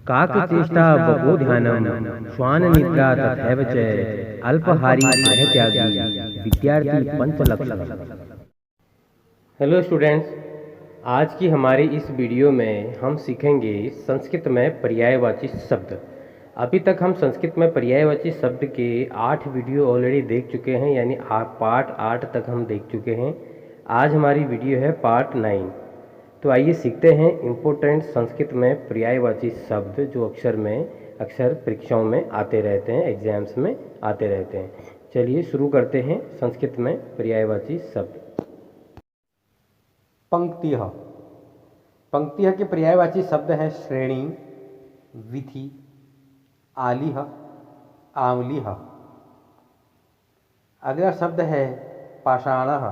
काकचेष्टा बकोध्यानम श्वान निद्रा तथैव च अल्पहारी गृहत्यागी विद्यार्थी पंचलक्षण। हेलो स्टूडेंट्स, आज की हमारी इस वीडियो में हम सीखेंगे संस्कृत में पर्यायवाची शब्द। अभी तक हम संस्कृत में पर्यायवाची शब्द के 8 वीडियो ऑलरेडी देख चुके हैं, यानी पार्ट 8 तक हम देख चुके हैं। आज हमारी वीडियो है पार्ट 9। तो आइए सीखते हैं इम्पोर्टेंट संस्कृत में पर्यायवाची शब्द जो अक्सर परीक्षाओं में आते रहते हैं, एग्जाम्स में आते रहते हैं। चलिए शुरू करते हैं संस्कृत में पर्यायवाची शब्द। पंक्तिः। पंक्तिः के पर्यायवाची शब्द हैं श्रेणी, विधि, आलिह, आमलिह। अगला शब्द है पाषाणः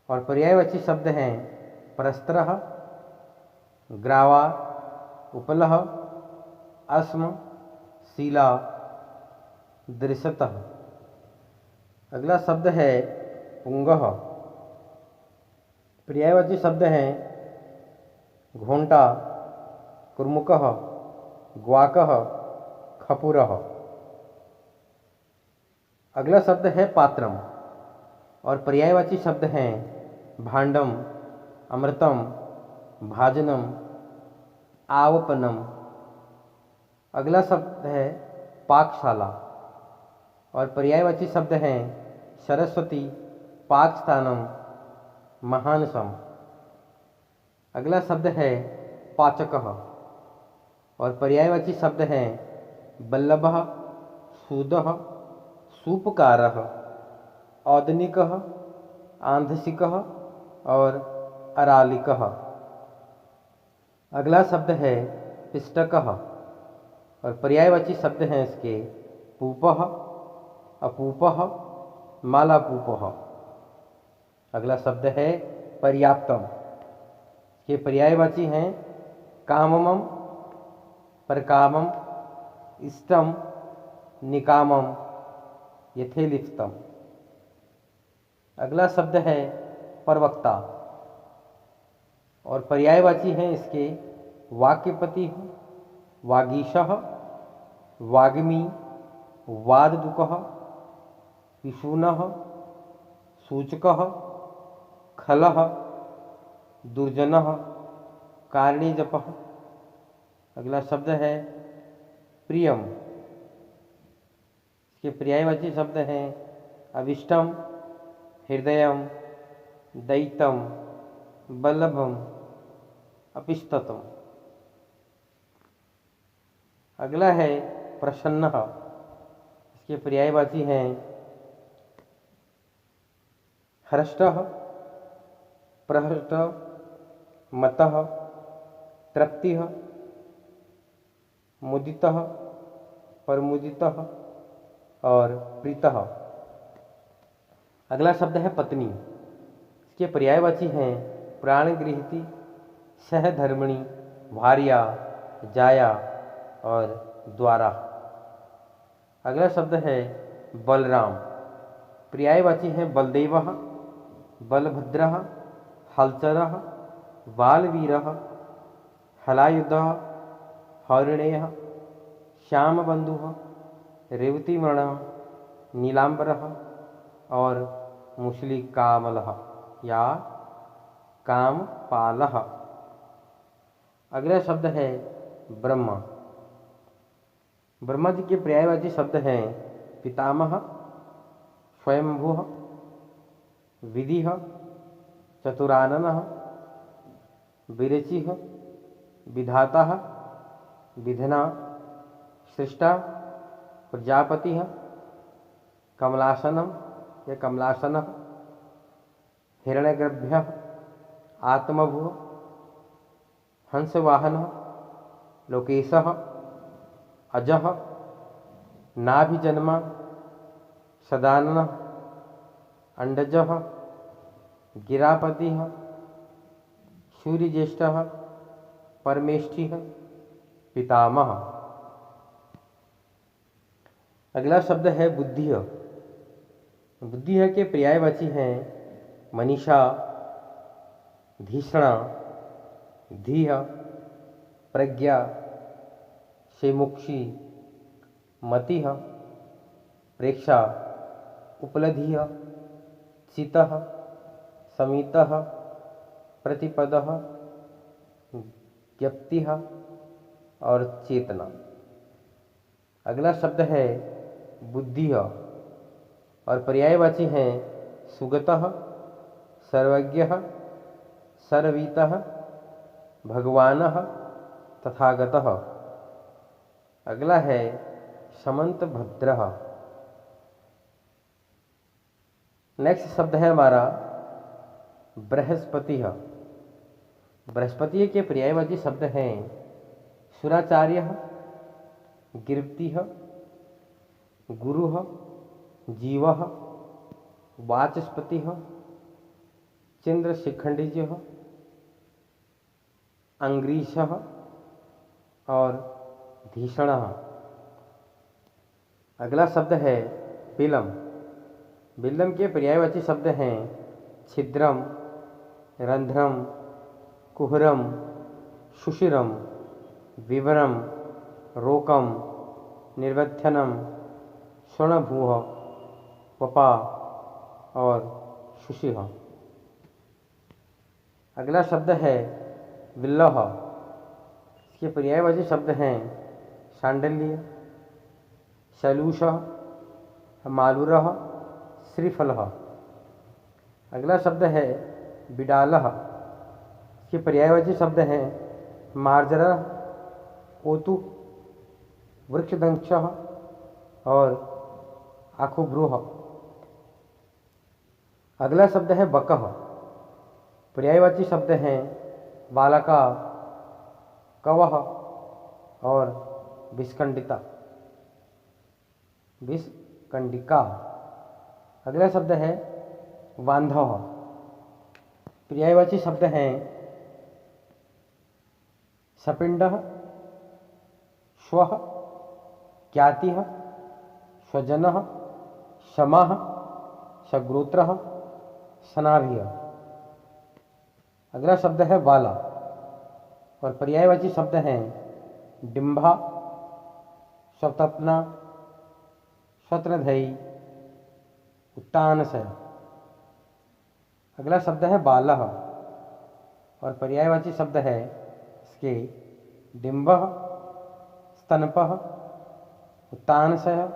और पर्यायवाची शब्द हैं परस्त्रः, ग्रावा, उपलः, अस्म, शीला, दृशतः। अगला शब्द है पुंगः। पर्यायवाची शब्द हैं घोंटा, कुर्मुकः, ग्वाकः, खपुरः। अगला शब्द है पात्रम और पर्यायवाची शब्द हैं भांडम, अमृतम, भाजनम, आवपनम। अगला शब्द है पाकशाला और पर्यायवाची शब्द हैं सरस्वती, पाकस्थानम, महानसम। अगला शब्द है पाचकः और पर्यायवाची शब्द हैं बल्लभः, सूदः, सूपकारः, औदनिकः, आंधसिकः और अरालिकः। अगला शब्द है पिष्टकः और पर्यायवाची शब्द हैं इसके पूपः, अपूपः, मालापूपः। अगला शब्द है पर्याप्तम। ये पर्यायवाची हैं काममम, परकामम, इष्टम, निकामम, यथेलिप्तम। अगला शब्द है प्रवक्ता और पर्यायवाची हैं इसके वाक्यपति, वागीशः, वाग्मी, वाददुकः, पिशूनः, सूचकः, खलः, दुर्जनः, कारणीजपः। अगला शब्द है प्रियम। इसके पर्यायवाची शब्द हैं अविष्टम, हृदयम, दैतम, बल्लभम, अपिस्ततम। अगला है प्रसन्नः। इसके पर्यायवाची हैं हृष्टः, प्रहृष्टः, मतः, तृप्तिः, मुदितः, परमुदितः और प्रीतः। अगला शब्द है पत्नी। इसके पर्यायवाची हैं प्राणगृहिती, सहधर्मिणी, भार्या, जाया और द्वारा। अगला शब्द है बलराम। पर्यायवाची हैं बलदेवः, बलभद्रः, हलचरः, बालवीरः, हलायुधः, हौरिणेयः, श्यामबंधुः, रेवतीवर्णः, नीलांबरः और मुसलिकामलः या कामपालः। अगला शब्द है ब्रह्मा। ब्रह्मा जी के पर्यायवाची शब्द हैं पितामह, स्वयंभुः, विधिः, चतुराननः, विरचिः, विधाता, विधना, सृष्टा, प्रजापतिः, कमलासनम या कमलासनः, हिरण्यगर्भः, आत्मभुः, हंसवाहनः, लोकेशः, अजः, नाभिजन्मा, सदाननः, अंडजः, गिरापतिः, सूर्यज्येष्ठः, परमेष्ठिः, पितामह। अगला शब्द है बुद्धिः। बुद्धिः के पर्यायवाची हैं मनीषा, धीषणा, धीः, प्रज्ञा, शेमुक्षी, मतिः, प्रेक्षा, उपलधिः, चितः, समितः, प्रतिपदः, ज्ञप्तिः और चेतना। अगला शब्द है बुद्धि और पर्यायवाची हैं सुगतः, सर्वज्ञः, सर्ववितः, भगवानः, तथागतः। अगला है समंत भद्रः। नेक्स्ट शब्द है हमारा बृहस्पति। बृहस्पति के पर्यायवाची शब्द हैं सुराचार्य, गिरप्तिः, गुरुः, जीवः, वाचस्पतिः, चंद्रशिखंडिजः, अंग्रीषः और धीषणः। अगला शब्द है बिलम। बिलम के पर्यायवाची शब्द हैं छिद्रम, रंध्रम, कुहरम, शुशिरम, विवरम, रोकम, निर्वथ्यनम, स्वर्णभूः, वपा और शुशिः। अगला शब्द है विल्लह। इसके पर्यायवाची शब्द हैं शांडल्य, शैलूषः, मालूरः, श्रीफलः। अगला शब्द है बिडालः। इसके पर्यायवाची शब्द हैं मार्जरः, ओतु, वृक्षदंशः और आखुभ्रूः। अगला शब्द है बकः। पर्यायवाची शब्द हैं बालका, कवः और विस्कंडिता, विस्कंडिका। अगला शब्द है वांधव। पर्यायवाची शब्द हैं सपिंडः, श्वः, ज्ञातिः, स्वजनः, शमः, सग्रोत्रः, सनाभिः। अगला शब्द है बाला और पर्यायवाची शब्द हैं डिंभा, स्वतपना, स्वत्रधयी, उत्तानसय। अगला शब्द है बालः और पर्यायवाची शब्द है इसके डिंबः, स्तनपः, उत्तानसय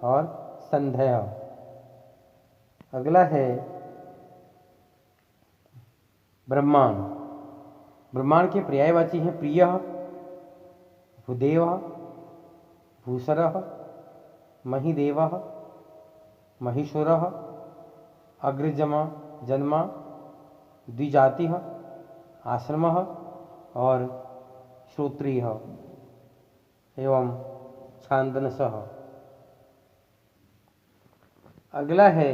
और संधयः। अगला है ब्रह्मांड। ब्रह्मांड के पर्यायवाची हैं प्रियः, भूदेवः, भूसरः, महिदेवः, महिषुरः, अग्रजमा, जन्मा, द्विजातिः, आश्रमः और श्रोत्रियः एवं छांदनसः। अगला है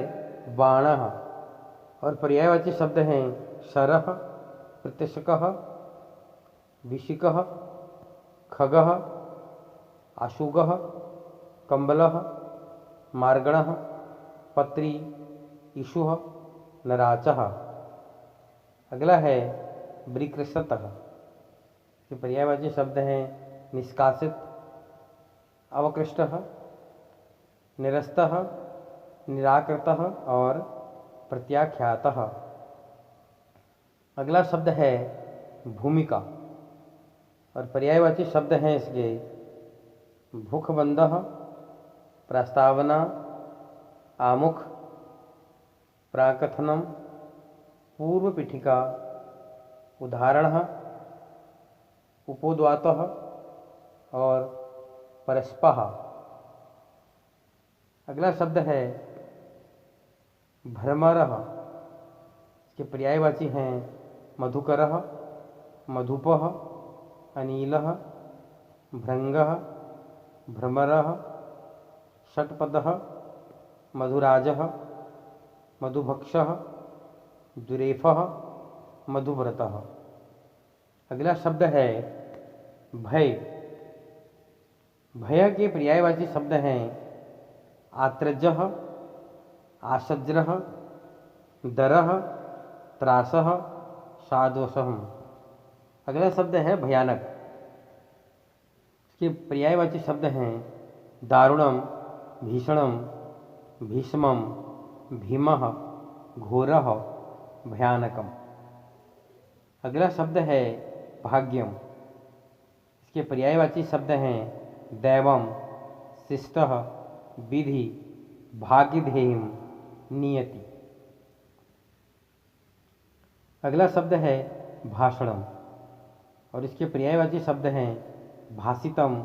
बाणः और पर्यायवाची शब्द हैं शरः, प्रत्यशकः, विशिकः, खगः, आशुगः, कंबलः, मार्गणः, पत्री, ईशुः, नराचः। अगला है वृकृषतः। के पर्यायवाची शब्द हैं निष्कासित, अवकृष्टः, निरस्तः, निराकृतः और प्रत्याख्यातः। अगला शब्द है भूमिका और पर्यायवाची शब्द हैं इसके भूखबंधः, प्रस्तावना, आमुख, प्राकथनम, पूर्व पीठिका, उदाहरणः, उपोद्वातः और परस्पः। अगला शब्द है भ्रमरः। इसके पर्यायवाची हैं मधुकरः, मधुपः, अनीलः, भृंगः, भ्रमरः, षट्पदः, मधुराजः, मधुभक्षः, दुरेफः, मधुव्रतः। अगला शब्द है भय। भय के पर्यायवाची शब्द हैं आत्रजः, आशज्रः, दरः, त्रासः, सादोषः। अगला शब्द है भयानक। इसके पर्यायवाची शब्द हैं दारुणम, भीषणम, भीष्मम, भीमः, घोरः, भयानकम। अगला शब्द है भाग्यम। इसके पर्यायवाची शब्द हैं दैवम, शिष्टः, विधि, भाग्यधेयम, नियति। अगला शब्द है भाषणम और इसके पर्यायवाची शब्द हैं भाषितम,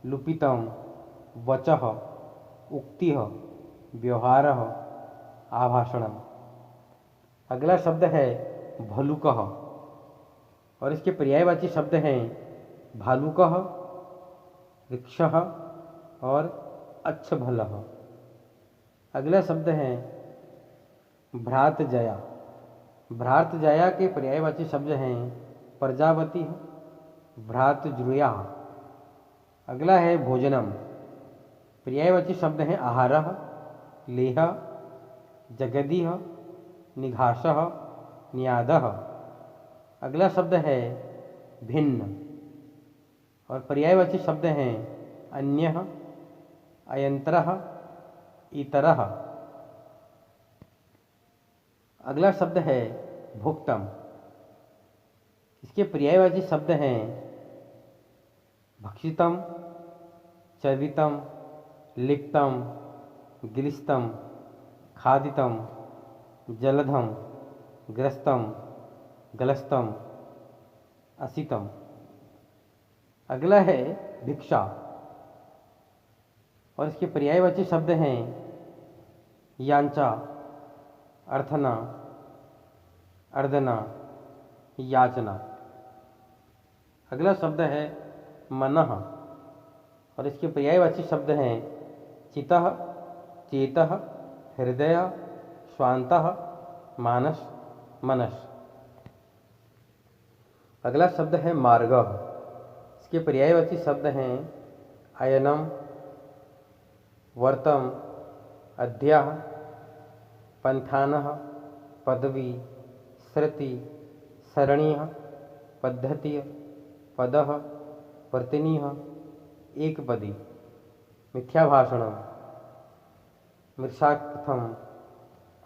लुपितम, वचः, उक्तिः, व्यवहारः, आभाषणम। अगला शब्द है भलुकः और इसके पर्यायवाची शब्द हैं भालुकः, वृक्षः और अच्छभलः। अगला शब्द है भ्रातजया। भ्रातजया के पर्यायवाची शब्द हैं प्रजापति, भ्रातज्रुया। अगला है भोजनम। पर्यायवाची शब्द हैं आहारः, लेह, जगदीह, निघासः, नियादः। अगला शब्द है भिन्न और पर्यायवाची शब्द हैं अन्यः, अयंत्रः, इतरः। अगला शब्द है भुक्तम। इसके पर्यायवाची शब्द हैं भक्षितम, चर्वितम, लिप्तम, गिलिस्तम, खादितम, जलधम, ग्रस्तम, गलस्तम, असितम। अगला है भिक्षा और इसके पर्यायवाची शब्द हैं यांचा, अर्थना, अर्दना, याचना। अगला शब्द है मनः और इसके पर्यायवाची शब्द हैं चितः, चेतः, हृदय, स्वान्तः, मानस, मनस। अगला शब्द है मार्गः। इसके पर्यायवाची शब्द हैं अयनम, वर्तम, अध्यः, पंथानः, पदवी, श्रुति, सरणिः, पद्धति, पदः, वर्तनीः, एकपदी, मिथ्याभाषणम, मृषार्थम,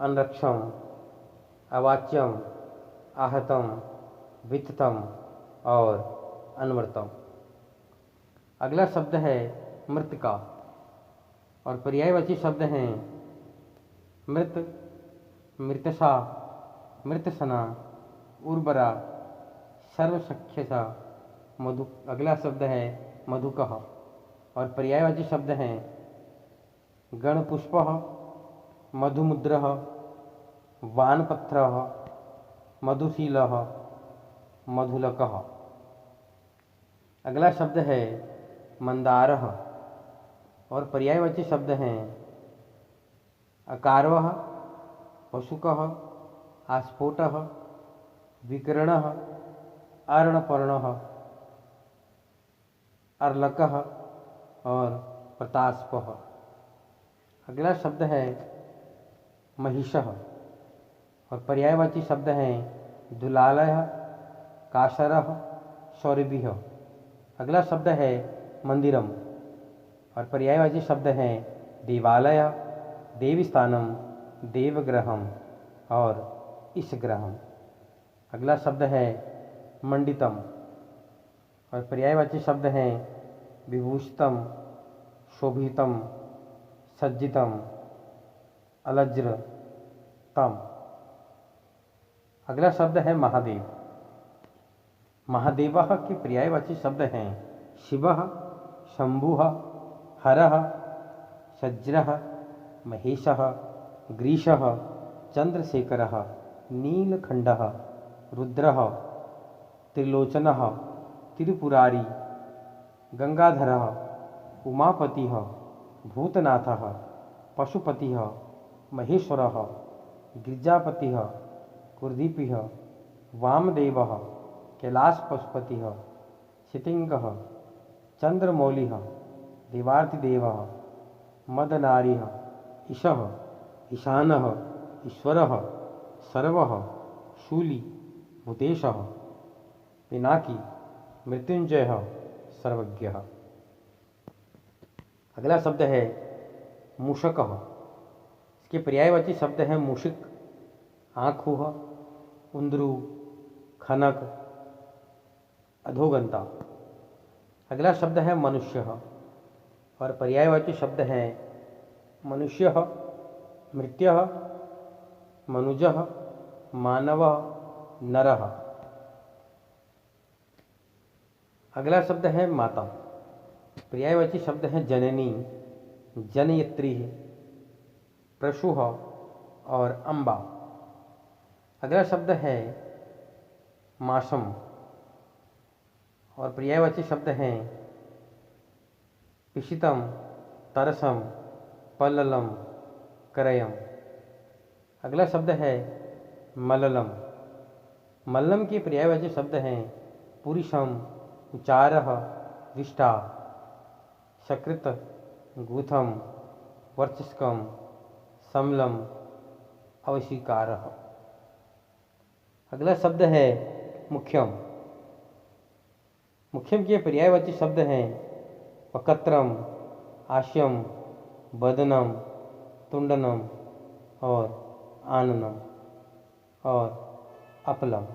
अनरक्षम, अवाच्यम, आहतम, वित्तम और अनवर्तम। अगला शब्द है मृतिका और पर्यायवाची शब्द हैं मृत, मृतसा, मृतसना, उर्वरा, सर्वसख्यसा, मधु। अगला शब्द है मधुकः और पर्यायवाची शब्द हैं गणपुष्पः, मधुमुद्रः, वानपत्रः, मधुशीलः, मधुलकः। अगला शब्द है मंदारः और पर्यायवाची शब्द हैं अकारवः, पशुकः, आस्फोटः, विकरणः, अर्णपर्णः, अर्लकः और प्रतास्पः। अगला शब्द है महिषः और पर्यायवाची शब्द हैं दुलालयः, काशरः, सौरभिः। अगला शब्द है मंदिरम और पर्यायवाची शब्द हैं देवालय, देवस्थानम, देवग्रहम और ईशग्रहम। अगला शब्द है मंडितम और पर्यायवाची शब्द हैं विभूषितम, शोभितम, सज्जितम, अलज्रतम। अगला शब्द है महादेव। महादेवः के पर्यायवाची शब्द हैं शिवः, शंभुः, हरः, सज्रः, महेशः, ग्रीशः, चंद्रशेखरः, नीलखंडः, रुद्रः, त्रिलोचनः, त्रिपुरारी, गंगाधरः, उमापतिः, भूतनाथः, पशुपतिः, महेश्वरः, गिरिजापतिः, कुलदीपः, वामदेवः, कैलाश पशुपतिः, शितिंगः, चंद्रमौलिः, देवार्तिदेवः, मदनारिः, ईशः, ईशानः, ईश्वरः, सर्वः, शूली, भूतेशः, पिनाकी, मृत्युंजयः, सर्वज्ञः। अगला शब्द है मूषकः। इसके पर्यायवाची शब्द हैं मूषिक, आँखुः, उंदरू, खनक, अधोगंता। अगला शब्द है मनुष्यः और पर्यायवाची शब्द हैं मनुष्यः, मृत्यः, मनुजः, मानवः, नरः। अगला शब्द है माता। पर्यायवाची शब्द हैं जननी, जनयत्री, प्रसूः और अम्बा। अगला शब्द है मासम और पर्यायवाची शब्द हैं पिशितम, तरसम, पल्ललम, करयम। अगला शब्द है मल्लम। मल्लम के पर्यायवाची शब्द हैं पुरुषम, उचारः, विष्टा, सकृत, गूथम, वर्चस्कम, समलम, अवशीकारः। अगला शब्द है मुख्यम। मुख्यम के पर्यायवाची शब्द हैं वकत्रम, आश्यम, बदनम, तुंडनम और आननम और अपलम।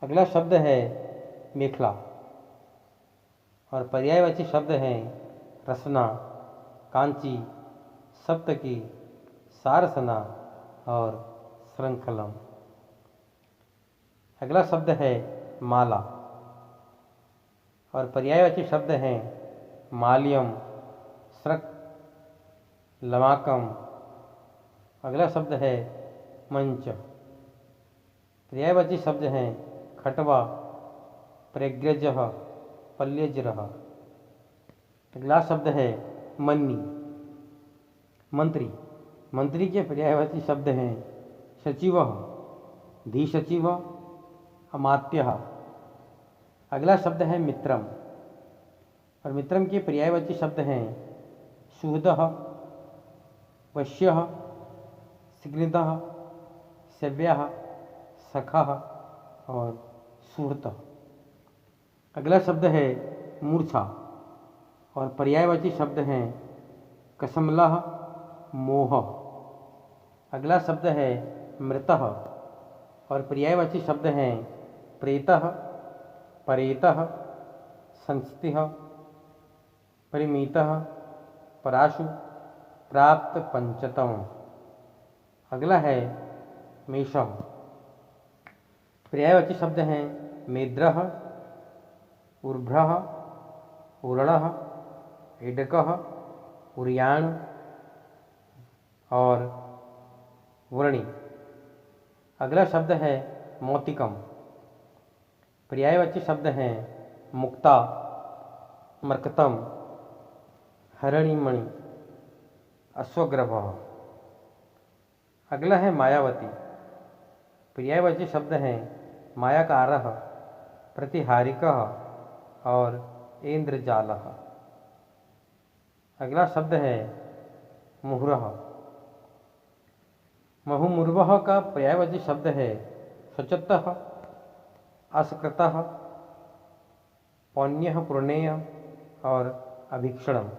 अगला शब्द है मेखला और पर्यायवाची शब्द हैं रसना, कांची, सप्तकी, सारसना और श्रृंखलम। अगला शब्द है माला और पर्यायवाची शब्द हैं माल्यम, स्रक, लमाकम। अगला शब्द है मंच। पर्यायवाची शब्द हैं खटवा, प्रग्रजः, पल्यजरः। अगला शब्द है मन्नी, मंत्री। मंत्री के पर्यायवाची शब्द हैं सचिवः, धीसचिवः, अमात्यः। अगला शब्द है मित्रम और मित्रम के पर्यायवाची शब्द हैं सुहृदः, वश्यः, स्निग्धः, सेव्यः, सखः और सुहृतः। अगला शब्द है मूर्छा और पर्यायवाची शब्द हैं कसमलः, मोह। अगला शब्द है मृतः और पर्यायवाची शब्द हैं प्रेतः, परेतः, संस्थितः, परिमितः, पराशु, प्राप्त, पंचतम। अगला है मेषः। पर्यायवाची शब्द हैं मेद्रः, उर्भ्रः, उरणः, एडकः, उर्याण और वर्णी। अगला शब्द है मौतिकम। पर्यायवाची शब्द हैं मुक्ता, मर्कतम, हरणिमणि, अश्वग्रभः। अगला है मायावती। पर्यायवाची शब्द हैं मायाकारः, प्रतिहारिकः और इंद्रजालः। अगला शब्द है मुहुरः। मुहुर्मुवः का पर्यायवाची शब्द है स्वच्छतः, असकृतः, पौण्यः, पुण्येय और अभीक्षणम।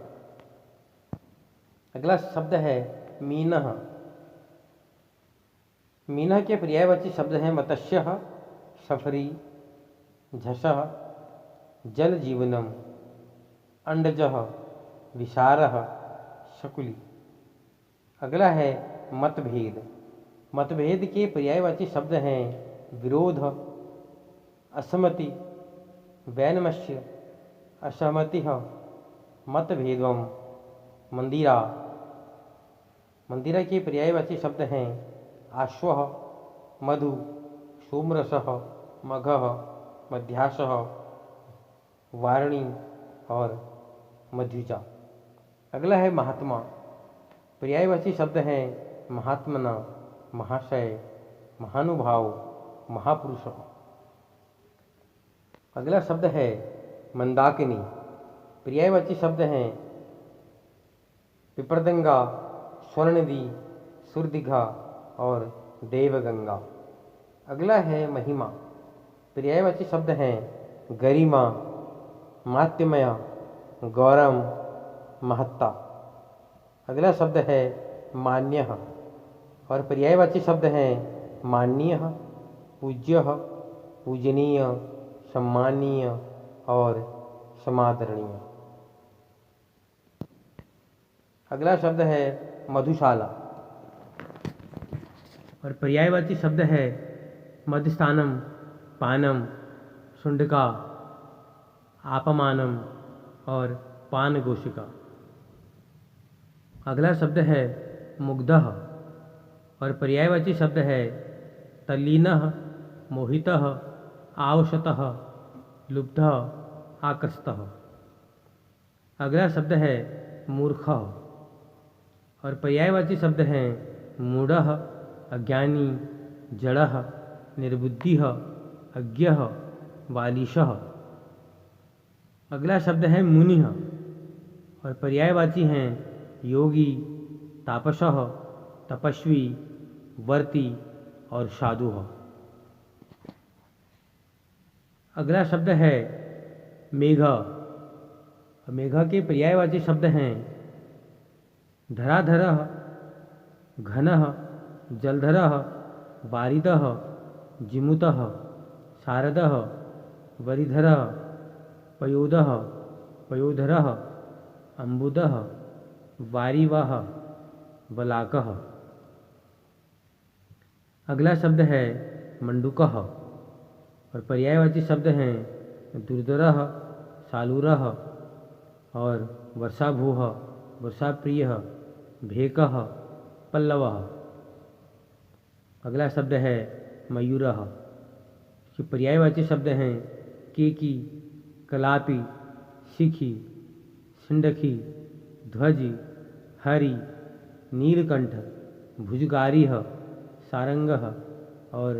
अगला शब्द है मीनः। मीनः के पर्यायवाची शब्द हैं मत्स्यः, सफरी, झषः, जल जीवनम, अंडजः, विषारः, शकुली। अगला है मतभेद। मतभेद के पर्यायवाची शब्द हैं विरोध, असहमति, वैनमस्य, असहमति, मतभेदम, मंदिरा। मंदिरा के पर्यायवाची शब्द हैं आश्वः, मधु, सोमरसः, मघः, मध्यासः, वारणी और मध्युजा। अगला है महात्मा। पर्यायवाची शब्द हैं महात्मना, महाशय, महानुभाव, महापुरुष। अगला शब्द है मंदाकिनी। पर्यायवाची शब्द हैं पिपरदंगा, स्वर्णदी, सुरदिघा और देवगंगा। अगला है महिमा। पर्यायवाची शब्द हैं गरिमा, मात्यमय, गौरम, महत्ता। अगला शब्द है मान्य और पर्यायवाची शब्द हैं माननीय, पूज्य, पूजनीय, सम्मानीय और समादरणीय। अगला शब्द है मधुशाला और पर्यायवाची शब्द है मध्यस्थानम, पानम, शुंडका, आपमानम और पानगोशिका। अगला शब्द है मुग्धः और पर्यायवाची शब्द है तल्लीनः, मोहितः, आवशतः, लुब्धः, आकृष्टः। अगला शब्द है मूर्खः और पर्यायवाची शब्द हैं मूढ़ः, अज्ञानी, जड़ः, निर्बुद्धिः, अज्ञः, बालिशः। अगला शब्द है मुनिः और पर्यायवाची हैं योगी, तापसः, तपस्वी, वर्ती और साधुः। अगला शब्द है मेघ। मेघ के पर्यायवाची शब्द हैं धराधरः, घनः, जलधरः, वारिदः, जिमुतः, शारदः, वरिधरः, पयोदः, पयोधरः, अम्बुदः, वारिवः, वलाकः। अगला शब्द है मंडूकः और पर्यायवाची शब्द हैं दुर्धरः, सालूरः और वर्षाभूः, वर्षाप्रियः, भेकः, पल्लवः। अगला शब्द है मयूरः। इसके पर्यायवाची शब्द हैं केकी, कलापी, शिखी, सिंडखी, ध्वजी, हरि, नीलकंठ, भुजगारिः, सारंगः और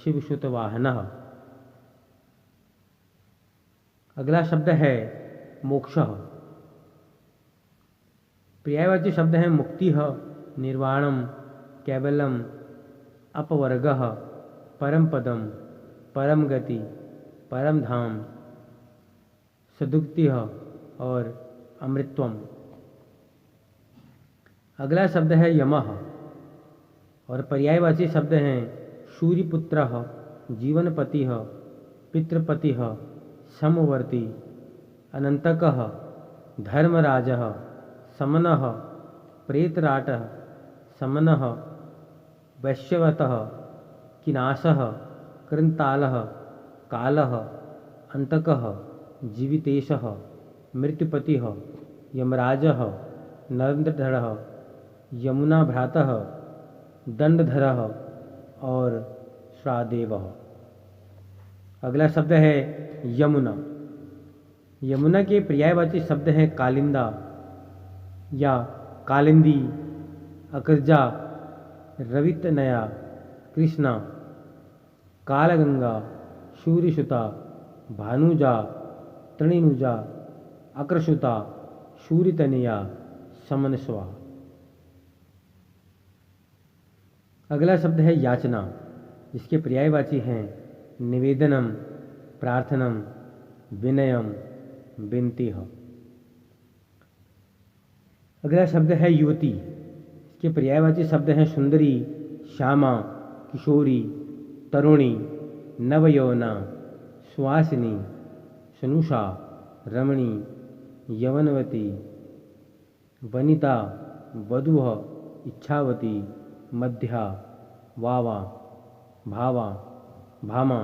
शिवसुतवाहनः। अगला शब्द है मोक्षः। पर्यायवाची शब्द हैं मुक्तिः, निर्वाणम, कैवलम, अपवर्गः, परम पदम, परम गति, परम धाम, सदुक्तिः और अमृतत्वम। अगला शब्द है यमः और पर्यायवाची शब्द हैं सूर्यपुत्रः, जीवनपतिः, पितृपतिः, समवर्ती, अनंतकः, धर्मराजः, समनः, प्रेतराटः, समनः, वैश्यवतः, किनाशः, कृंतालः, कालः, अंतकः, जीवितेशः, मृत्युपतिः, यमराजः, नरेंद्रधरः, यमुना भ्रातः, दंडधरः और श्रादेवः। अगला शब्द है यमुना। यमुना के पर्यायवाची शब्द हैं कालिंदा या कालिंदी, अकर्जा, रवितनया, कृष्णा, कालगंगा, सूर्यसुता, भानुजा, तृणिनुजा, अक्रसुता, सूर्यतनया, समनस्वा। अगला शब्द है याचना जिसके पर्यायवाची हैं निवेदनम, प्रार्थनम, विनयम, विनतिः। अगला शब्द है युवती। इसके पर्यायवाची शब्द हैं सुंदरी, श्यामा, किशोरी, तरुणी, नवयौवना, सुवासिनी, सनुषा, रमणी, यवनवती, वनिता, वधूः, इच्छावती, मध्या, वावा, भावा, भामा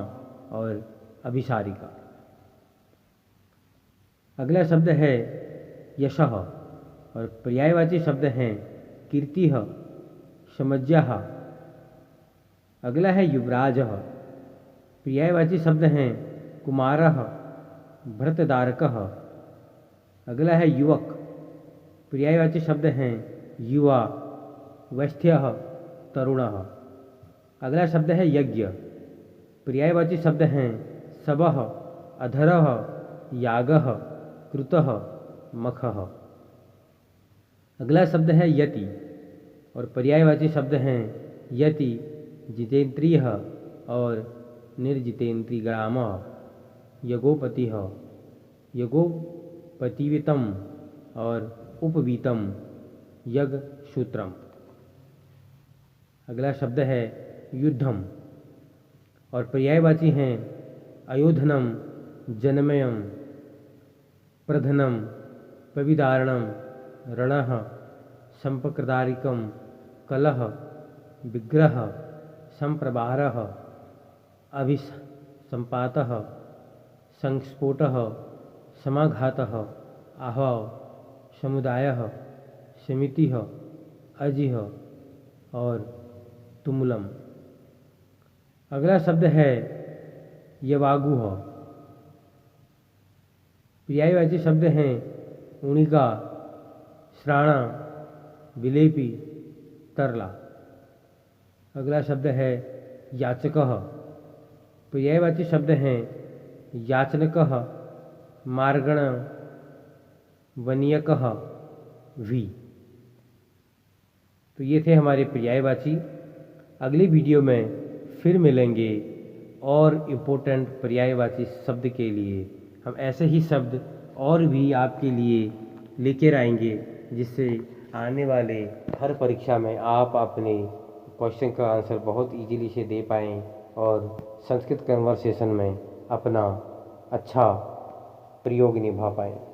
और अभिसारिका। अगला शब्द है यशः और पर्यायवाची शब्द हैं कीर्तिः, समज्ञः। अगला है युवराजः। पर्यायवाची शब्द हैं कुमारः, भृतधारकः। अगला है युवक। पर्यायवाची शब्द हैं युवा, वैस्थ्यः, तरुणः। अगला शब्द है यज्ञ। पर्यायवाची शब्द हैं सबः, अधरः, यागः, कृतः, मखः। अगला शब्द है यति और पर्यायवाची शब्द हैं यति, जितेंद्रियः और निर्जितेंद्रियग्रामः, यगोपतिः, यगोपतिवितम और उपवीतम यज्ञ सूत्रम। अगला शब्द है युद्धम और पर्यायवाची हैं अयोधनम, जनमयम, प्रधनम, पविदारणम, रणः, संपकृदारिकम, कलह, विग्रह, संप्रबारः, अभिसंपातः, संस्फोटः, समाघातः, आहव, समुदायः, समितिः, अजिह और तुमुलम। अगला शब्द है यवागुह। पर्यायवाची शब्द हैं उणिका, श्राणा, विलेपी, तरला। अगला शब्द है याचकः। पर्यायवाची शब्द हैं याचनकः, मार्गण, वनीयकः, भी। तो ये थे हमारे पर्यायवाची। अगली वीडियो में फिर मिलेंगे और इम्पोर्टेंट पर्यायवाची शब्द के लिए। हम ऐसे ही शब्द और भी आपके लिए लेकर आएंगे, जिससे आने वाले हर परीक्षा में आप अपने क्वेश्चन का आंसर बहुत इजीली से दे पाएँ और संस्कृत कन्वर्सेशन में अपना अच्छा प्रयोग निभा पाएँ।